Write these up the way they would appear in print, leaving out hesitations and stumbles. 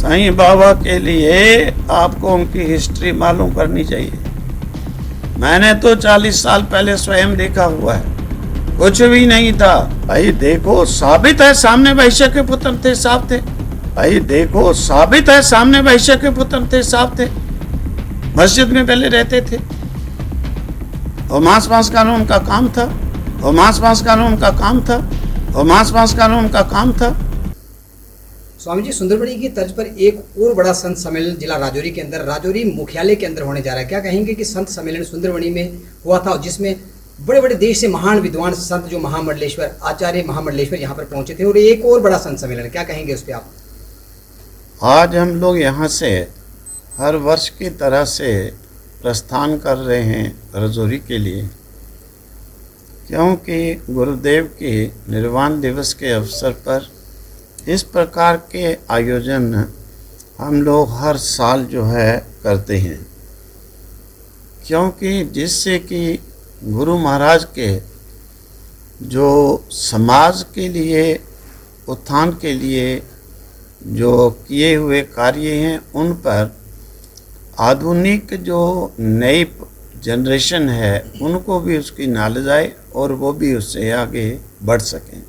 साईं बाबा के लिए आपको उनकी हिस्ट्री मालूम करनी चाहिए। मैंने तो 40 साल पहले स्वयं देखा हुआ है, कुछ भी नहीं था। भाई देखो, साबित है सामने वैश्य के पुत्र थे, साफ थे। भाई देखो, साबित है सामने वैश्य के पुत्र थे, साफ थे। मस्जिद में पहले रहते थे और मांस खाना उनका काम था, और मांस खाना उनका काम था, और मांस खाना उनका काम था। स्वामी जी, सुंदरबनी की तर्ज पर एक और बड़ा संत सम्मेलन जिला राजौरी के अंदर, राजौरी मुख्यालय के अंदर होने जा रहा है। क्या कहेंगे कि संत सम्मेलन सुंदरबनी में हुआ था, जिसमें बड़े बड़े देश से महान विद्वान संत जो महामंडलेश्वर आचार्य महामंडलेश्वर यहाँ पर पहुंचे थे, और एक और बड़ा संत सम्मेलन, क्या कहेंगे उस पर आप? आज हम लोग यहाँ से हर वर्ष की तरह से प्रस्थान कर रहे हैं राजौरी के लिए, क्योंकि गुरुदेव के निर्वाण दिवस के अवसर पर इस प्रकार के आयोजन हम लोग हर साल जो है करते हैं, क्योंकि जिससे कि गुरु महाराज के जो समाज के लिए उत्थान के लिए जो किए हुए कार्य हैं, उन पर आधुनिक जो नई जनरेशन है उनको भी उसकी नॉलेज आए और वो भी उससे आगे बढ़ सकें।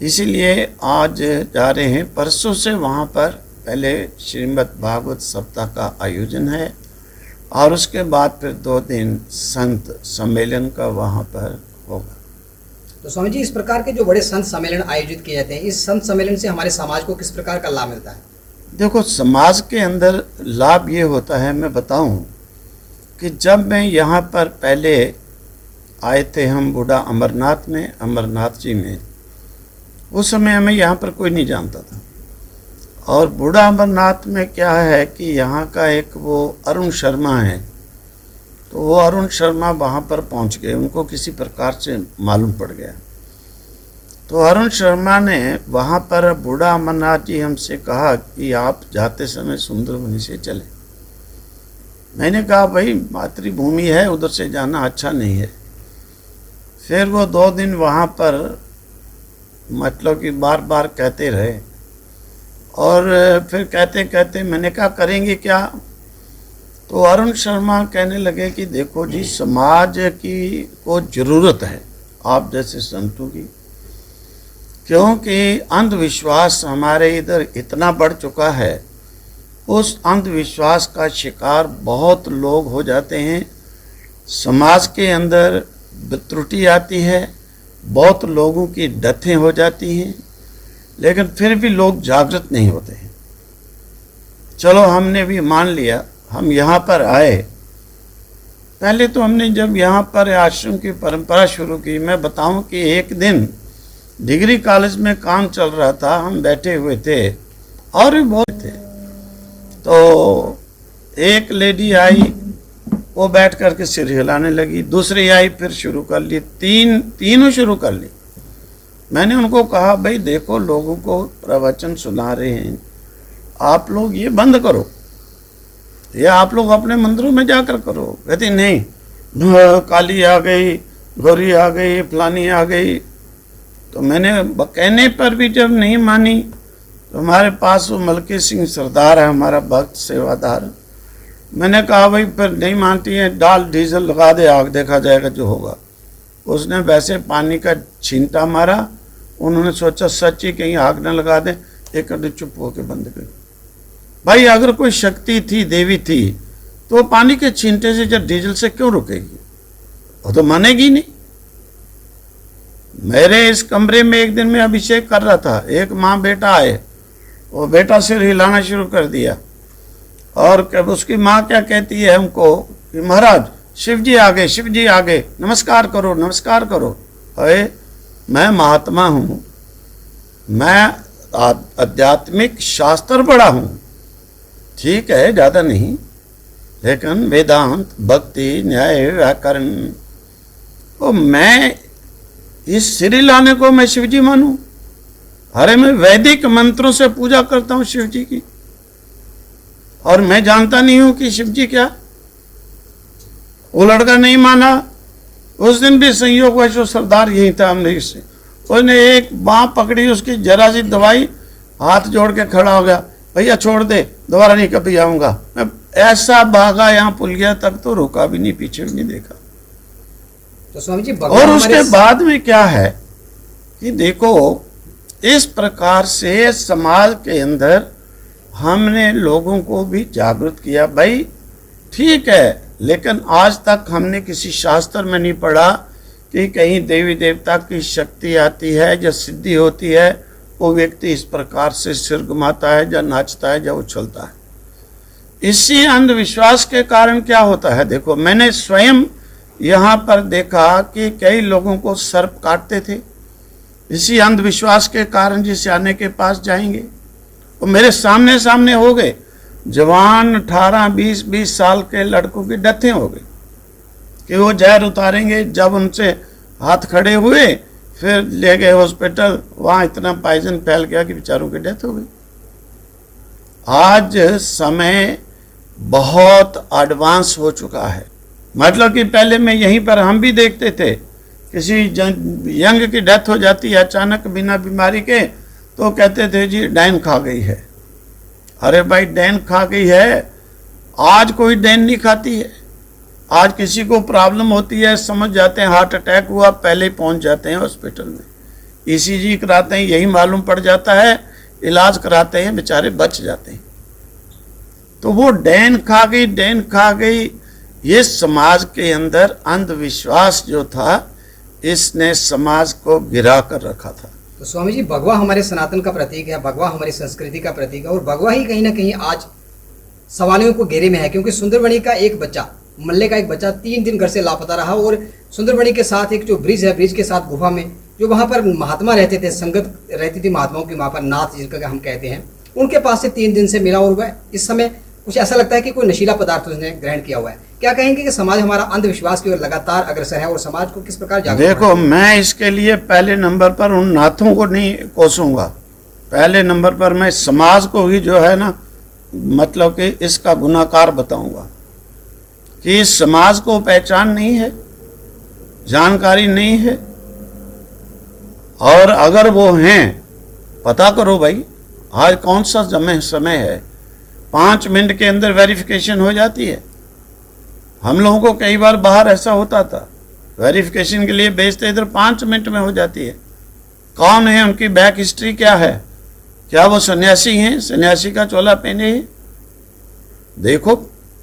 इसीलिए आज जा रहे हैं। परसों से वहाँ पर पहले श्रीमद् भागवत सप्ताह का आयोजन है और उसके बाद फिर 2 दिन संत सम्मेलन का वहाँ पर होगा। तो स्वामी जी, इस प्रकार के जो बड़े संत सम्मेलन आयोजित किए जाते हैं, इस संत सम्मेलन से हमारे समाज को किस प्रकार का लाभ मिलता है? देखो, समाज के अंदर लाभ ये होता है, मैं बताऊं कि जब मैं यहाँ पर पहले आए थे हम बूढ़ा अमरनाथ में, अमरनाथ जी में, उस समय हमें यहाँ पर कोई नहीं जानता था। और बूढ़ा अमरनाथ में क्या है कि यहाँ का एक वो अरुण शर्मा है, तो वो अरुण शर्मा वहाँ पर पहुँच गए, उनको किसी प्रकार से मालूम पड़ गया। तो अरुण शर्मा ने वहाँ पर बूढ़ा अमरनाथ जी हमसे कहा कि आप जाते समय सुंदरबनी से चले। मैंने कहा भाई मातृभूमि है, उधर से जाना अच्छा नहीं है। फिर वो 2 दिन वहाँ पर मतलब कि बार बार कहते रहे, और फिर कहते कहते मैंने कहा करेंगे क्या? तो अरुण शर्मा कहने लगे कि देखो जी, समाज की को ज़रूरत है आप जैसे संतों की, क्योंकि अंधविश्वास हमारे इधर इतना बढ़ चुका है। उस अंधविश्वास का शिकार बहुत लोग हो जाते हैं, समाज के अंदर त्रुटि आती है, बहुत लोगों की डेथें हो जाती हैं, लेकिन फिर भी लोग जागृत नहीं होते हैं। चलो, हमने भी मान लिया, हम यहाँ पर आए। पहले तो हमने जब यहाँ पर आश्रम की परंपरा शुरू की, मैं बताऊं कि एक दिन डिग्री कॉलेज में काम चल रहा था, हम बैठे हुए थे और भी बहुत थे, तो एक लेडी आई, वो बैठ करके सिर हिलाने लगी, दूसरी आई फिर शुरू कर ली, तीनों शुरू कर ली। मैंने उनको कहा भाई देखो, लोगों को प्रवचन सुना रहे हैं, आप लोग ये बंद करो, ये आप लोग अपने मंदिरों में जाकर करो। कहती नहीं, काली आ गई, गौरी आ गई, फलानी आ गई। तो मैंने कहने पर भी जब नहीं मानी, तो हमारे पास वो मलकी सिंह सरदार है, हमारा भक्त सेवादार, मैंने कहा भाई फिर नहीं मानती है, डाल डीजल लगा दे, आग देखा जाएगा जो होगा। उसने वैसे पानी का छींटा मारा, उन्होंने सोचा सच्ची कहीं आग न लगा दे, एक घंटे चुप होकर बंद गई। भाई अगर कोई शक्ति थी, देवी थी, तो वो पानी के छींटे से जब डीजल से क्यों रुकेगी? वो तो मानेगी नहीं। मेरे इस कमरे में एक दिन में अभिषेक कर रहा था, एक माँ बेटा आए, वो बेटा सिर हिलाना शुरू कर दिया, और उसकी माँ क्या कहती है हमको कि महाराज शिव जी आ गए, शिव जी आ गए, नमस्कार करो, नमस्कार करो। अरे मैं महात्मा हूँ, मैं आध्यात्मिक शास्त्र पढ़ा हूँ, ठीक है ज़्यादा नहीं, लेकिन वेदांत, भक्ति, न्याय, व्याकरण, तो मैं इस सिर हिलाने को मैं शिव जी मानूं? अरे मैं वैदिक मंत्रों से पूजा करता हूँ शिव जी की, और मैं जानता नहीं हूं कि शिव जी क्या। वो लड़का नहीं माना। उस दिन भी संयोगवश वो सरदार यही था अमरीश से, उसने एक बाँह पकड़ी, उसकी जरा सी दवाई, हाथ जोड़ के खड़ा हो गया, भैया छोड़ दे, दोबारा नहीं कभी आऊंगा। मैं ऐसा भागा, यहाँ पुलिया तक तो रुका भी नहीं, पीछे भी नहीं देखा। तो स्वामी जी और उसके बाद में क्या है कि देखो, इस प्रकार से समाज के अंदर हमने लोगों को भी जागरूक किया। भाई ठीक है, लेकिन आज तक हमने किसी शास्त्र में नहीं पढ़ा कि कहीं देवी देवता की शक्ति आती है या सिद्धि होती है, वो व्यक्ति इस प्रकार से सिर घुमाता है या नाचता है या उछलता है। इसी अंधविश्वास के कारण क्या होता है, देखो मैंने स्वयं यहाँ पर देखा कि कई लोगों को सर्प काटते थे, इसी अंधविश्वास के कारण जिस आने के पास जाएंगे वो मेरे सामने सामने हो गए। जवान 18-20 साल के लड़कों की डेथें हो गई कि वो जहर उतारेंगे। जब उनसे हाथ खड़े हुए फिर ले गए हॉस्पिटल, वहाँ इतना पॉइजन फैल गया कि बेचारों की डेथ हो गई। आज समय बहुत एडवांस हो चुका है, मतलब कि पहले में यहीं पर हम भी देखते थे किसी यंग की डेथ हो जाती है अचानक बिना बीमारी के, तो कहते थे जी डायन खा गई है। अरे भाई डायन खा गई है, आज कोई डायन नहीं खाती है। आज किसी को प्रॉब्लम होती है, समझ जाते हैं हार्ट अटैक हुआ, पहले ही पहुंच जाते हैं हॉस्पिटल में, ईसीजी कराते हैं, यही मालूम पड़ जाता है, इलाज कराते हैं, बेचारे बच जाते हैं। तो वो डायन खा गई, डायन खा गई, ये समाज के अंदर अंधविश्वास जो था इसने समाज को गिरा कर रखा था। तो स्वामी जी भगवा हमारे सनातन का प्रतीक है, भगवा हमारी संस्कृति का प्रतीक है, और भगवा ही कहीं ना कहीं आज सवालों को घेरे में है, क्योंकि सुंदरबनी का एक बच्चा, मल्ले का एक बच्चा 3 दिन घर से लापता रहा, और सुंदरबनी के साथ एक जो ब्रिज है, ब्रिज के साथ गुफा में जो वहाँ पर महात्मा रहते थे, संगत रहती थी महात्माओं की, वहाँ पर नाथ जिनका हम कहते हैं, उनके पास से 3 दिन से मिला, और वह इस समय कुछ ऐसा लगता है कि कोई नशीला पदार्थ उसने ग्रहण किया हुआ है। क्या कहेंगे कि समाज हमारा अंधविश्वास की ओर लगातार अग्रसर है, और समाज को किस प्रकार जागरूक? देखो मैं इसके लिए पहले नंबर पर उन नाथों को नहीं कोसूंगा, पहले नंबर पर मैं समाज को ही जो है ना, मतलब कि इसका गुनाहगार बताऊंगा कि इस समाज को पहचान नहीं है, जानकारी नहीं है, और अगर वो हैं पता करो भाई। आज कौन सा समय है, 5 मिनट के अंदर वेरिफिकेशन हो जाती है। हम लोगों को कई बार बाहर ऐसा होता था, वेरिफिकेशन के लिए भेजते, इधर 5 मिनट में हो जाती है। कौन है, उनकी बैक हिस्ट्री क्या है, क्या वो सन्यासी हैं, सन्यासी का चोला पहने हैं, देखो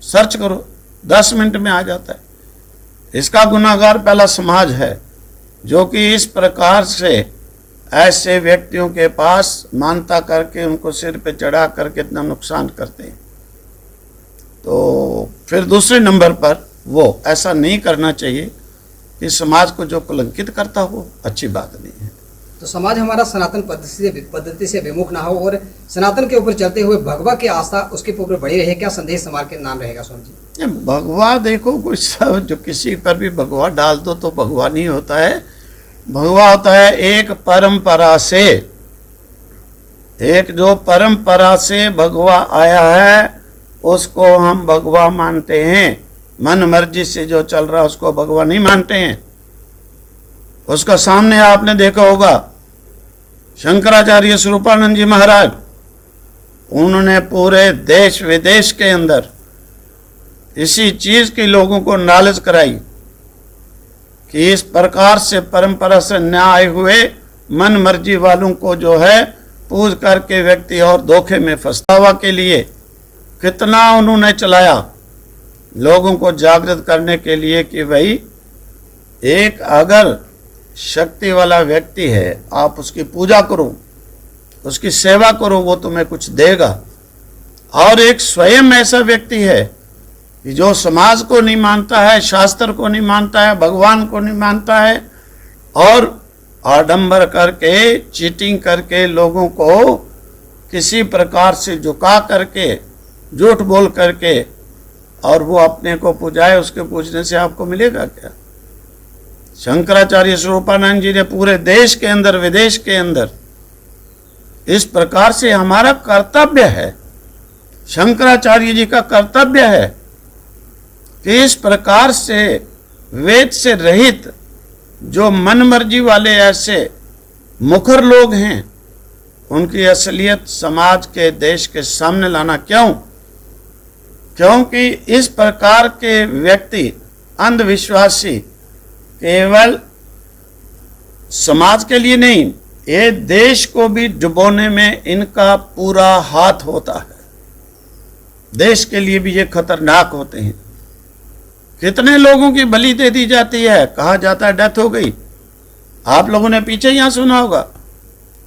सर्च करो, 10 मिनट में आ जाता है। इसका गुनाहगार पहला समाज है, जो कि इस प्रकार से ऐसे व्यक्तियों के पास मानता करके उनको सिर पे चढ़ा करके इतना नुकसान करते हैं। तो फिर दूसरे नंबर पर वो ऐसा नहीं करना चाहिए कि समाज को जो कलंकित करता हो, अच्छी बात नहीं है। तो समाज हमारा सनातन पद्धति से विमुख ना हो, और सनातन के ऊपर चलते हुए भगवा की आस्था उसके ऊपर बढ़ी रहे, क्या संदेश समाज के नाम रहेगा स्वामी जी? भगवा देखो, कुछ सब जो किसी पर भी भगवा डाल दो तो भगवा नहीं होता है। भगवा होता है एक परंपरा से, एक जो परंपरा से भगवा आया है उसको हम भगवा मानते हैं। मन मर्जी से जो चल रहा है उसको भगवा नहीं मानते हैं। उसका सामने आपने देखा होगा शंकराचार्य स्वरूपानंद जी महाराज, उन्होंने पूरे देश विदेश के अंदर इसी चीज की लोगों को नॉलेज कराई कि इस प्रकार से परंपरा से न आए हुए मन मर्जी वालों को जो है पूज करके व्यक्ति और धोखे में फंसावा के लिए कितना उन्होंने चलाया लोगों को जागृत करने के लिए कि भाई एक अगर शक्ति वाला व्यक्ति है, आप उसकी पूजा करो, उसकी सेवा करो, वो तुम्हें कुछ देगा। और एक स्वयं ऐसा व्यक्ति है कि जो समाज को नहीं मानता है, शास्त्र को नहीं मानता है, भगवान को नहीं मानता है, और आडंबर करके चीटिंग करके लोगों को किसी प्रकार से झुका करके झूठ बोल करके और वो अपने को पूजाए, उसके पूजने से आपको मिलेगा क्या? शंकराचार्य स्वरूपानंद जी ने पूरे देश के अंदर विदेश के अंदर इस प्रकार से हमारा कर्तव्य है, शंकराचार्य जी का कर्तव्य है कि इस प्रकार से वेद से रहित जो मन मर्जी वाले ऐसे मुखर लोग हैं उनकी असलियत समाज के, देश के सामने लाना। क्यों? क्योंकि इस प्रकार के व्यक्ति, अंधविश्वासी, केवल समाज के लिए नहीं, ये देश को भी डुबोने में इनका पूरा हाथ होता है। देश के लिए भी ये खतरनाक होते हैं। कितने लोगों की बलि दे दी जाती है, कहा जाता है डेथ हो गई। आप लोगों ने पीछे यहां सुना होगा,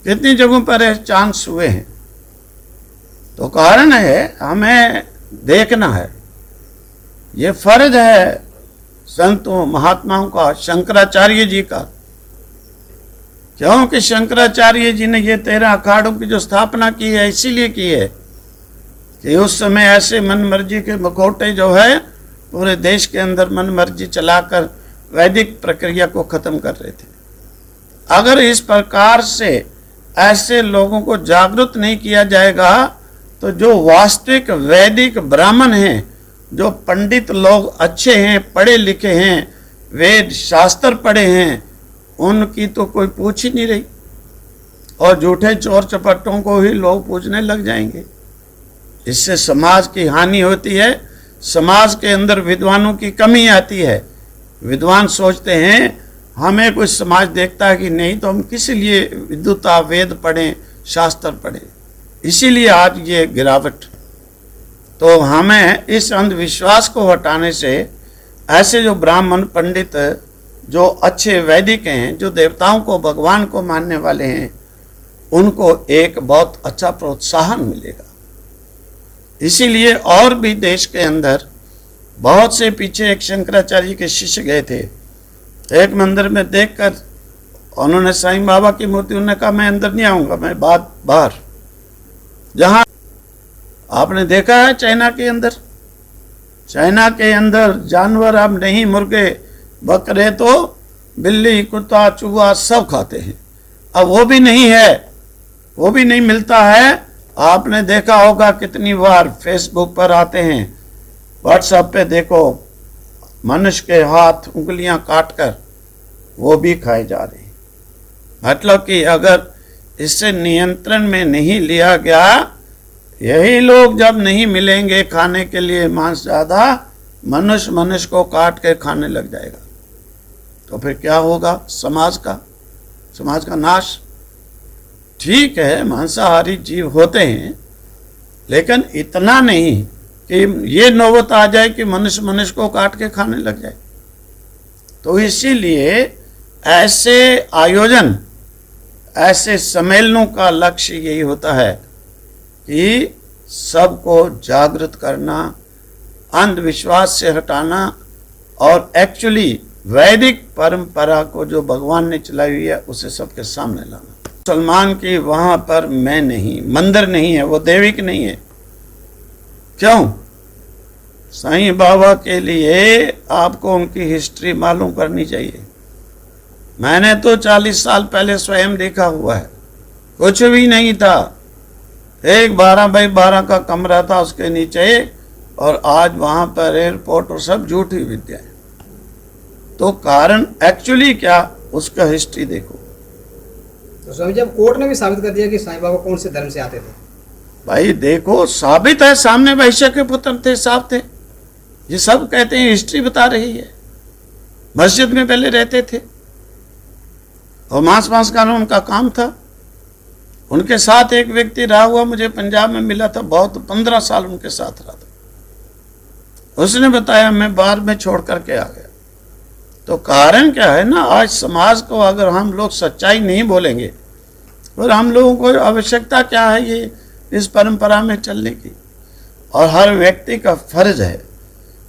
कितनी जगहों पर चांस हुए हैं। तो कारण है, हमें देखना है, ये फर्ज है संतों महात्माओं का, शंकराचार्य जी का। क्योंकि शंकराचार्य जी ने ये 13 अखाड़ों की जो स्थापना की है, इसीलिए की है कि उस समय ऐसे मन मर्जी के मुखौटे जो है पूरे देश के अंदर मन मर्जी चलाकर वैदिक प्रक्रिया को खत्म कर रहे थे। अगर इस प्रकार से ऐसे लोगों को जागरूक नहीं किया जाएगा तो जो वास्तविक वैदिक ब्राह्मण हैं, जो पंडित लोग अच्छे हैं, पढ़े लिखे हैं, वेद शास्त्र पढ़े हैं, उनकी तो कोई पूछ ही नहीं रही, और झूठे चोर चपट्टों को ही लोग पूछने लग जाएंगे। इससे समाज की हानि होती है, समाज के अंदर विद्वानों की कमी आती है। विद्वान सोचते हैं हमें कोई समाज देखता है कि नहीं, तो हम किस लिए विद्वता, वेद पढ़ें, शास्त्र पढ़ें। इसीलिए आज ये गिरावट। तो हमें इस अंधविश्वास को हटाने से ऐसे जो ब्राह्मण पंडित, जो अच्छे वैदिक हैं, जो देवताओं को, भगवान को मानने वाले हैं, उनको एक बहुत अच्छा प्रोत्साहन मिलेगा। इसीलिए और भी देश के अंदर बहुत से, पीछे एक शंकराचार्य के शिष्य गए थे, एक मंदिर में देखकर उन्होंने साईं बाबा की मूर्ति, उन्होंने कहा मैं अंदर नहीं आऊंगा, मैं बाहर। जहां आपने देखा है चाइना के अंदर जानवर अब नहीं, मुर्गे बकरे तो बिल्ली, कुत्ता, चूहा सब खाते हैं। अब वो भी नहीं है, वो भी नहीं मिलता है। आपने देखा होगा कितनी बार फेसबुक पर आते हैं, व्हाट्सएप पे देखो, मनुष्य के हाथ उंगलियां काटकर वो भी खाए जा रहे हैं। मतलब कि अगर इससे नियंत्रण में नहीं लिया गया, यही लोग जब नहीं मिलेंगे खाने के लिए मांस ज्यादा, मनुष्य को काट के खाने लग जाएगा, तो फिर क्या होगा? समाज का नाश। ठीक है, मांसाहारी जीव होते हैं, लेकिन इतना नहीं कि ये नौबत आ जाए कि मनुष्य को काट के खाने लग जाए। तो इसीलिए ऐसे आयोजन, ऐसे सम्मेलनों का लक्ष्य यही होता है कि सबको जागृत करना, अंधविश्वास से हटाना, और एक्चुअली वैदिक परंपरा को जो भगवान ने चलाई हुई है उसे सबके सामने लाना। मुसलमान की वहां पर मैं नहीं, मंदिर नहीं है, वो दैविक नहीं है। क्यों? साईं बाबा के लिए आपको उनकी हिस्ट्री मालूम करनी चाहिए। मैंने तो 40 साल पहले स्वयं देखा हुआ है, कुछ भी नहीं था, एक 12 बाई 12 का कमरा था उसके नीचे, और आज वहां पर एयरपोर्ट और सब झूठी विद्या है। तो कारण एक्चुअली क्या, उसका हिस्ट्री देखो। तो स्वामी जी, अब कोर्ट ने भी साबित कर दिया कि साईं बाबा कौन से धर्म से आते थे। भाई देखो, साबित है, सामने वैश्य के पुत्र थे, साफ थे। ये सब कहते हैं, हिस्ट्री बता रही है। मस्जिद में पहले रहते थे और मांस खाना उनका काम था। उनके साथ एक व्यक्ति रहा हुआ, मुझे पंजाब में मिला था, बहुत 15 साल उनके साथ रहा था। उसने बताया मैं बाद में छोड़ करके आ गया। तो कारण क्या है ना, आज समाज को अगर हम लोग सच्चाई नहीं बोलेंगे, और हम लोगों को आवश्यकता क्या है ये इस परंपरा में चलने की, और हर व्यक्ति का फर्ज है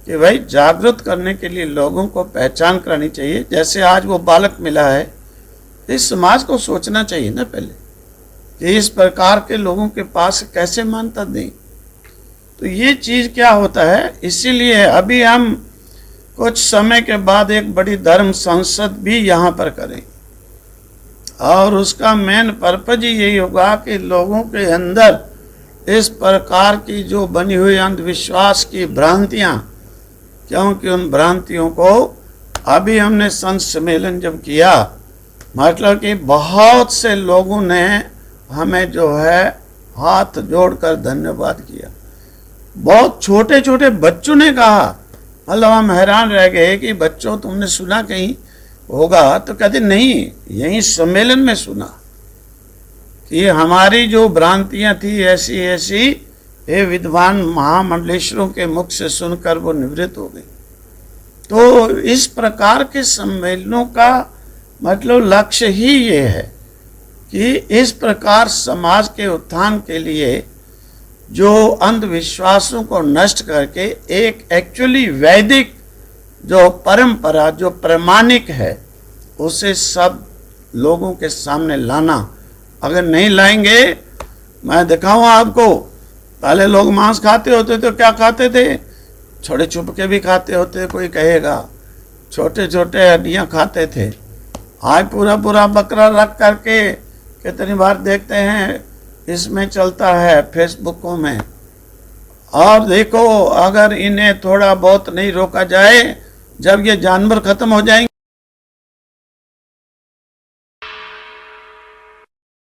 कि भाई जागृत करने के लिए लोगों को पहचान करानी चाहिए। जैसे आज वो बालक मिला है, इस समाज को सोचना चाहिए ना पहले कि इस प्रकार के लोगों के पास कैसे मान्यता दें। तो ये चीज़ क्या होता है, इसीलिए अभी हम कुछ समय के बाद एक बड़ी धर्म संसद भी यहाँ पर करें, और उसका मेन पर्पज ही यही होगा कि लोगों के अंदर इस प्रकार की जो बनी हुई अंधविश्वास की भ्रांतियाँ, क्योंकि उन भ्रांतियों को अभी हमने संत सम्मेलन जब किया, मतलब कि बहुत से लोगों ने हमें जो है हाथ जोड़कर धन्यवाद किया। बहुत छोटे छोटे बच्चों ने कहा, मतलब हम हैरान रह गए कि बच्चों तुमने सुना कहीं होगा? तो कहते नहीं, यहीं सम्मेलन में सुना कि हमारी जो भ्रांतियां थी ऐसी ऐसी ये विद्वान महामंडलेश्वरों के मुख से सुनकर वो निवृत्त हो गई। तो इस प्रकार के सम्मेलनों का मतलब लक्ष्य ही ये है कि इस प्रकार समाज के उत्थान के लिए जो अंधविश्वासों को नष्ट करके एक एक्चुअली वैदिक जो परंपरा जो प्रमाणिक है उसे सब लोगों के सामने लाना। अगर नहीं लाएंगे, मैं दिखाऊं आपको, पहले लोग मांस खाते होते तो क्या खाते थे? छोटे छुप के भी खाते होते, कोई कहेगा छोटे छोटे हड्डियाँ खाते थे। आज पूरा पूरा बकरा रख करके कितनी बार देखते हैं इसमें चलता है फेसबुकों में। और देखो, अगर इन्हें थोड़ा बहुत नहीं रोका जाए, जब ये जानवर खत्म हो जाएंगे